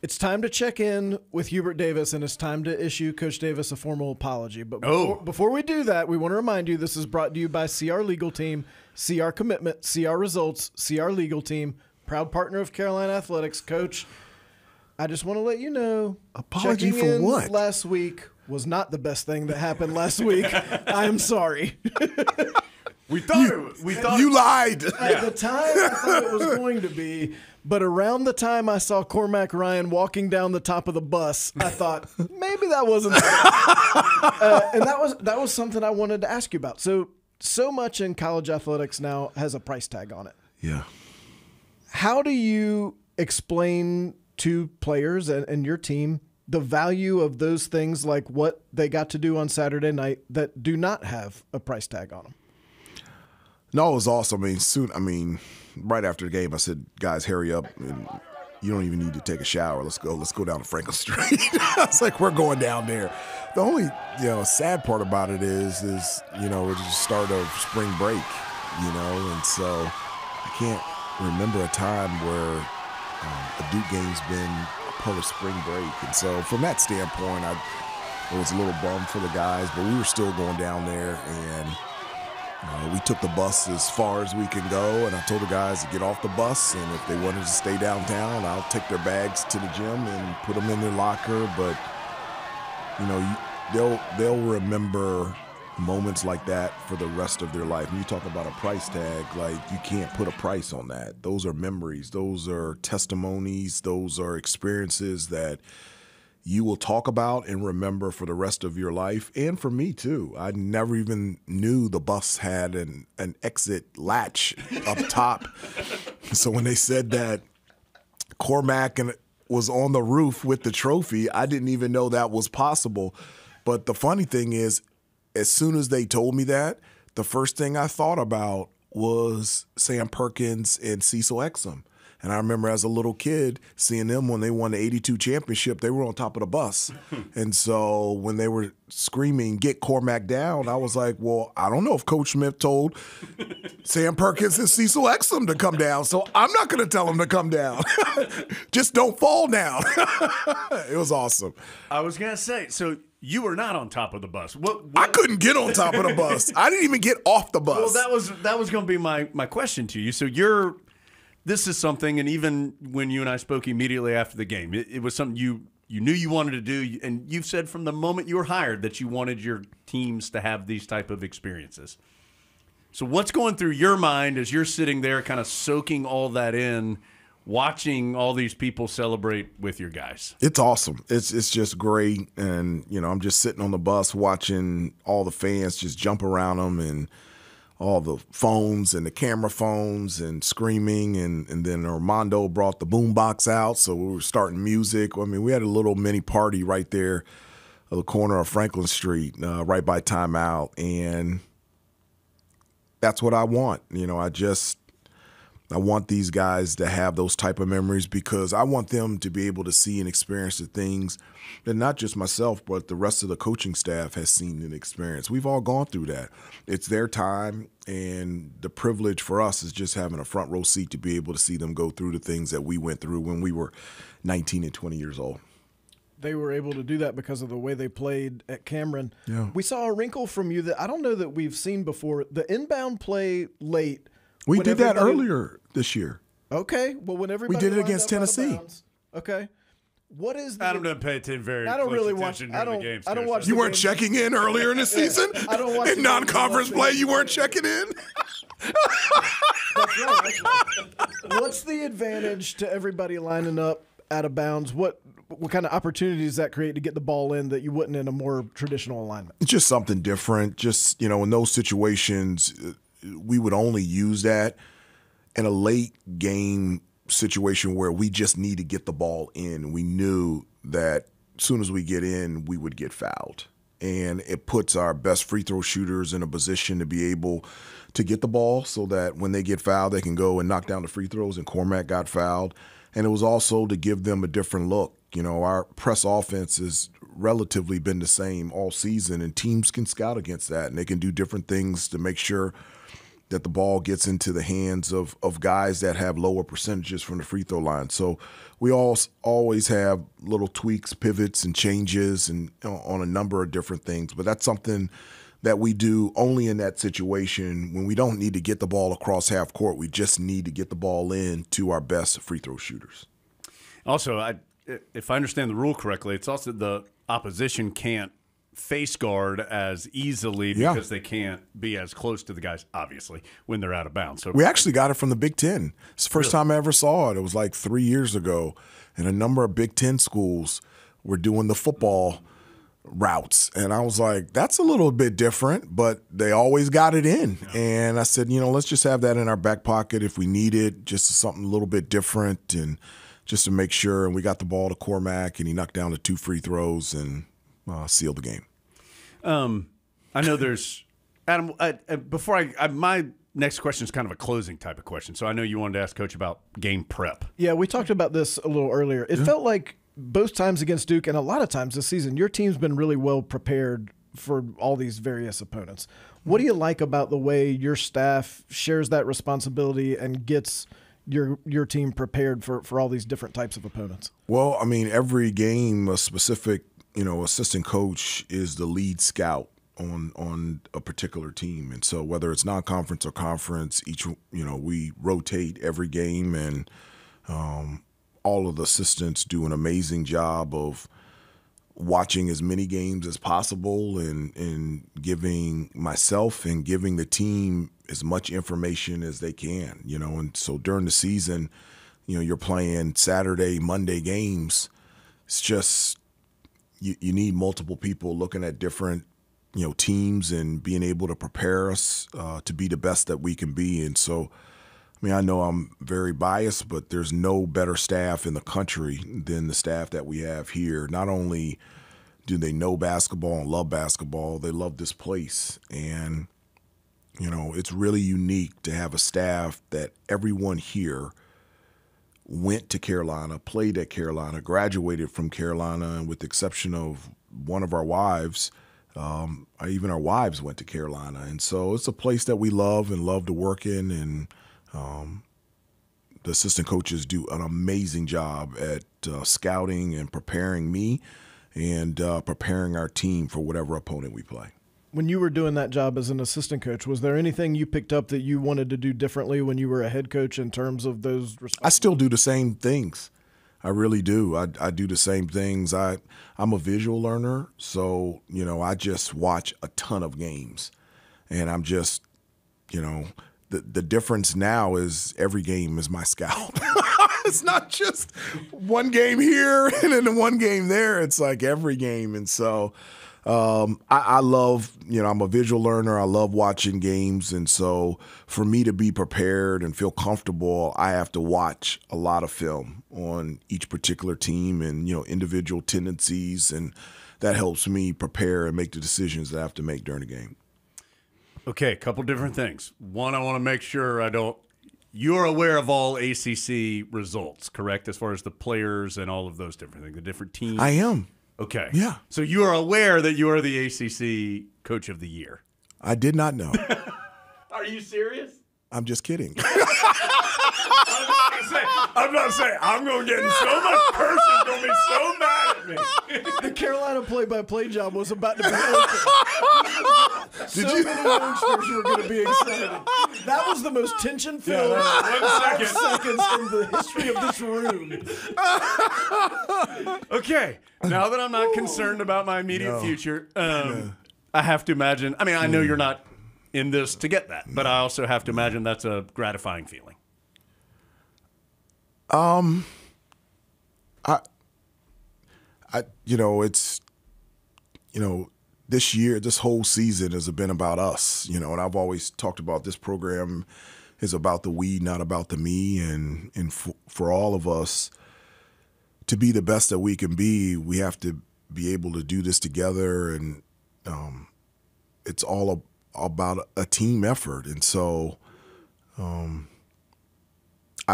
It's time to check in with Hubert Davis, and it's time to issue Coach Davis a formal apology. But before we do that, we want to remind you this is brought to you by CR Legal Team, CR Commitment, CR Results, CR Legal Team, proud partner of Carolina Athletics. Coach, I just want to let you know, apology checking for in what? Last week was not the best thing that happened last week. I am sorry. We thought you lied. At the time, I thought it was going to be, but around the time I saw Cormac Ryan walking down the top of the bus, I thought maybe that wasn't. And that was something I wanted to ask you about. So much in college athletics now has a price tag on it. Yeah. How do you explain to players and your team the value of those things, like what they got to do on Saturday night, that do not have a price tag on them? No, it was awesome. Right after the game, I said, guys, hurry up. And you don't even need to take a shower. Let's go down to Franklin Street. I was like, we're going down there. The only, sad part about it is, it's the start of spring break, and so I can't remember a time where a Duke game's been a part of spring break. And so from that standpoint, I was a little bummed for the guys, but we were still going down there, and we took the bus as far as we can go, and I told the guys to get off the bus, and if they wanted to stay downtown, I'll take their bags to the gym and put them in their locker. But, they'll remember moments like that for the rest of their life. When you talk about a price tag, like, you can't put a price on that. Those are memories. Those are testimonies. Those are experiences that you will talk about and remember for the rest of your life. And for me, too. I never even knew the bus had an exit latch up top. So when they said that Cormac was on the roof with the trophy, I didn't even know that was possible. But the funny thing is, as soon as they told me that, the first thing I thought about was Sam Perkins and Cecil Exum. And I remember as a little kid seeing them when they won the 82 championship, they were on top of the bus. And so when they were screaming, "Get Cormac down," I was like, well, I don't know if Coach Smith told Sam Perkins and Cecil Exum to come down, so I'm not going to tell them to come down. Just don't fall down. It was awesome. I was going to say, so you were not on top of the bus. What? I couldn't get on top of the bus. I didn't even get off the bus. Well, that was going to be my question to you. So this is something, and even when you and I spoke immediately after the game, it was something you knew you wanted to do, and you've said from the moment you were hired that you wanted your teams to have these type of experiences. So what's going through your mind as you're sitting there kind of soaking all that in, watching all these people celebrate with your guys? It's awesome. It's just great, and I'm just sitting on the bus watching all the fans just jump around them, and all the phones and the camera phones and screaming, and then Armando brought the boombox out, so we were starting music. We had a little mini party right there at the corner of Franklin Street, right by Timeout, and that's what I want. I want these guys to have those type of memories, because I want them to be able to see and experience the things that not just myself, but the rest of the coaching staff has seen and experienced. We've all gone through that. It's their time, and the privilege for us is just having a front row seat to be able to see them go through the things that we went through when we were 19 and 20 years old. They were able to do that because of the way they played at Cameron. Yeah. We saw a wrinkle from you that I don't know that we've seen before. The inbound play late. We did that earlier this year. Okay. Well, when everybody we did it lined against up out of Tennessee. bounds. Okay. What is the, Adam doesn't pay attention very I don't close really watch. attention I during don't. the games. I don't watch. You the weren't games. checking in earlier in the season? I don't watch the in games. non-conference play, you weren't checking in? That's right. Actually. What's the advantage to everybody lining up out of bounds? What kind of opportunities does that create to get the ball in that you wouldn't in a more traditional alignment? It's just something different. Just, in those situations, we would only use that in a late game situation where we just need to get the ball in. We knew that as soon as we get in, we would get fouled. And it puts our best free throw shooters in a position to be able to get the ball so that when they get fouled, they can go and knock down the free throws, and Cormac got fouled. And it was also to give them a different look. Our press offense has relatively been the same all season, and teams can scout against that, and they can do different things to make sure that the ball gets into the hands of guys that have lower percentages from the free throw line. So we always have little tweaks, pivots, and changes and on a number of different things. But that's something that we do only in that situation when we don't need to get the ball across half court. We just need to get the ball in to our best free throw shooters. Also, if I understand the rule correctly, it's also the opposition can't face guard as easily because they can't be as close to the guys, obviously, when they're out of bounds. So we actually got it from the Big Ten. It's the first time I ever saw it. It was like 3 years ago, and a number of Big Ten schools were doing the football routes. And I was like, that's a little bit different, but they always got it in. Yeah. And I said, let's just have that in our back pocket if we need it, just something a little bit different and just to make sure. And we got the ball to Cormac, and he knocked down the 2 free throws and sealed the game. I know there's – Adam, before my next question is kind of a closing type of question. So I know you wanted to ask Coach about game prep. Yeah, we talked about this a little earlier. It felt like both times against Duke and a lot of times this season, your team's been really well prepared for all these various opponents. What do you like about the way your staff shares that responsibility and gets your team prepared for all these different types of opponents? Well, I mean, every game, a specific, assistant coach is the lead scout on a particular team. And so whether it's non-conference or conference, we rotate every game, and all of the assistants do an amazing job of watching as many games as possible and giving myself and giving the team as much information as they can, And so during the season, you're playing Saturday, Monday games. It's just you need multiple people looking at different, teams and being able to prepare us to be the best that we can be. And so, I know I'm very biased, but there's no better staff in the country than the staff that we have here. Not only do they know basketball and love basketball, they love this place. And, it's really unique to have a staff that everyone here went to Carolina, played at Carolina, graduated from Carolina, and with the exception of one of our wives, even our wives went to Carolina. And so it's a place that we love and love to work in, and the assistant coaches do an amazing job at scouting and preparing me and preparing our team for whatever opponent we play. When you were doing that job as an assistant coach, was there anything you picked up that you wanted to do differently when you were a head coach in terms of those responsibilities? I still do the same things. I really do. I do the same things. I'm a visual learner, so, I just watch a ton of games. And I'm just, the difference now is every game is my scout. It's not just one game here and then one game there. It's like every game. And so I love, I'm a visual learner. I love watching games. And so for me to be prepared and feel comfortable, I have to watch a lot of film on each particular team and, individual tendencies. And that helps me prepare and make the decisions that I have to make during the game. Okay, a couple different things. One, I want to make sure you're aware of all ACC results, correct, as far as the players and all of those different things, the different teams? I am. Okay. Yeah. So you are aware that you are the ACC Coach of the Year? I did not know. Are you serious? I'm just kidding. I'm about to say, I'm going to get in so much person going to be so mad at me. The Carolina play-by-play job was about to be open. Many youngsters were going to be excited. That was the most tension-filled 5 seconds in the history of this room. Okay, now that I'm not concerned about my immediate future, I have to imagine, I know you're not in this to get that, but I also have to imagine that's a gratifying feeling. This year, this whole season has been about us, and I've always talked about this program is about the we, not about the me. And for all of us to be the best that we can be, we have to be able to do this together. And it's all about a team effort. And so I'm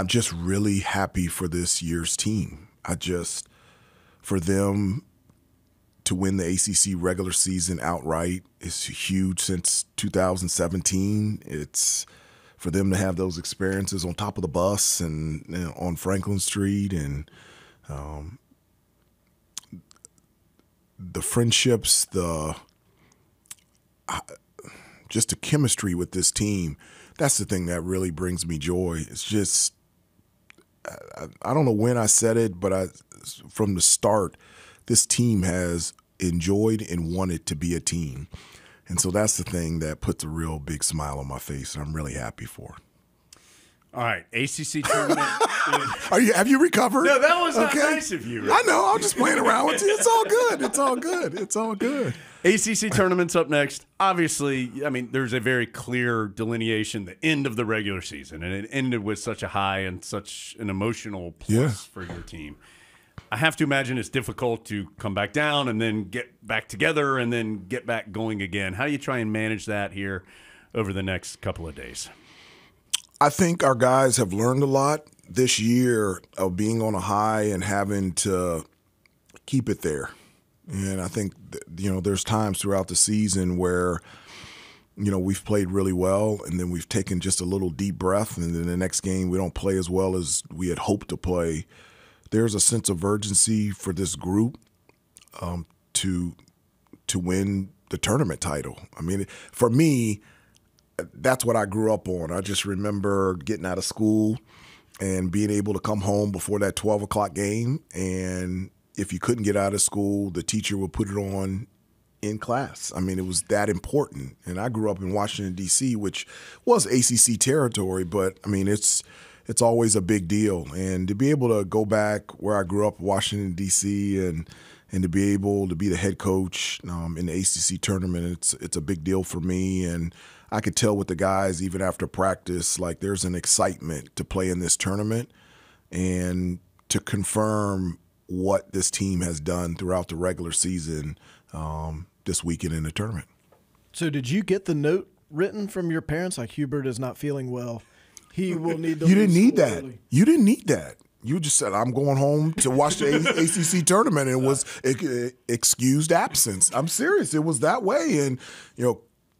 just really happy for this year's team. For them to win the ACC regular season outright is huge since 2017. It's for them to have those experiences on top of the bus and on Franklin Street, and the friendships, just the chemistry with this team. That's the thing that really brings me joy. It's just, I don't know when I said it, but from the start, this team has enjoyed and wanted to be a team. And so that's the thing that puts a real big smile on my face, and I'm really happy for. All right, ACC tournament. Have you recovered? No, that was not nice of you. I know. I'm just playing around with you. It's all good. It's all good. It's all good. ACC tournament's up next. Obviously, I mean, there's a very clear delineation, the end of the regular season, and it ended with such a high and such an emotional plus for your team. I have to imagine it's difficult to come back down and then get back together and then get back going again. How do you try and manage that here over the next couple of days? I think our guys have learned a lot this year of being on a high and having to keep it there. And I think, there's times throughout the season where, we've played really well, and then we've taken just a little deep breath, and then the next game we don't play as well as we had hoped to play. There's a sense of urgency for this group to win the tournament title. I mean, for me, that's what I grew up on. I just remember getting out of school and being able to come home before that 12 o'clock game. And if you couldn't get out of school, the teacher would put it on in class. I mean, it was that important. And I grew up in Washington, D.C., which was ACC territory, but, I mean, it's always a big deal. And to be able to go back where I grew up, Washington, D.C., and to be able to be the head coach in the ACC tournament, it's a big deal for me. And I could tell with the guys, even after practice, like there's an excitement to play in this tournament and to confirm what this team has done throughout the regular season this weekend in the tournament. So did you get the note written from your parents like Hubert is not feeling well? He will need to You didn't need that. Early. You didn't need that. You just said, I'm going home to watch the ACC tournament, and it was excused absence. I'm serious. It was that way. And,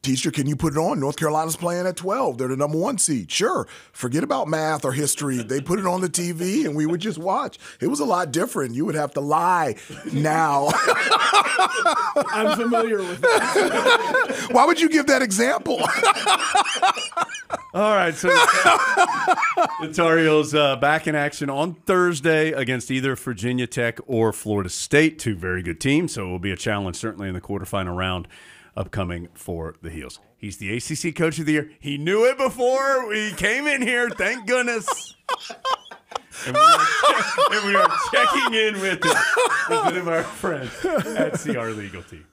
teacher, can you put it on? North Carolina's playing at 12. They're the number 1 seed. Sure. Forget about math or history. They put it on the TV, and we would just watch. It was a lot different. You would have to lie now. I'm familiar with that. Why would you give that example? All right, so the Tar Heels back in action on Thursday against either Virginia Tech or Florida State, 2 very good teams, so it will be a challenge certainly in the quarterfinal round upcoming for the Heels. He's the ACC Coach of the Year. He knew it before we came in here, thank goodness. And we are checking in with him, our friend at CR Legal Team.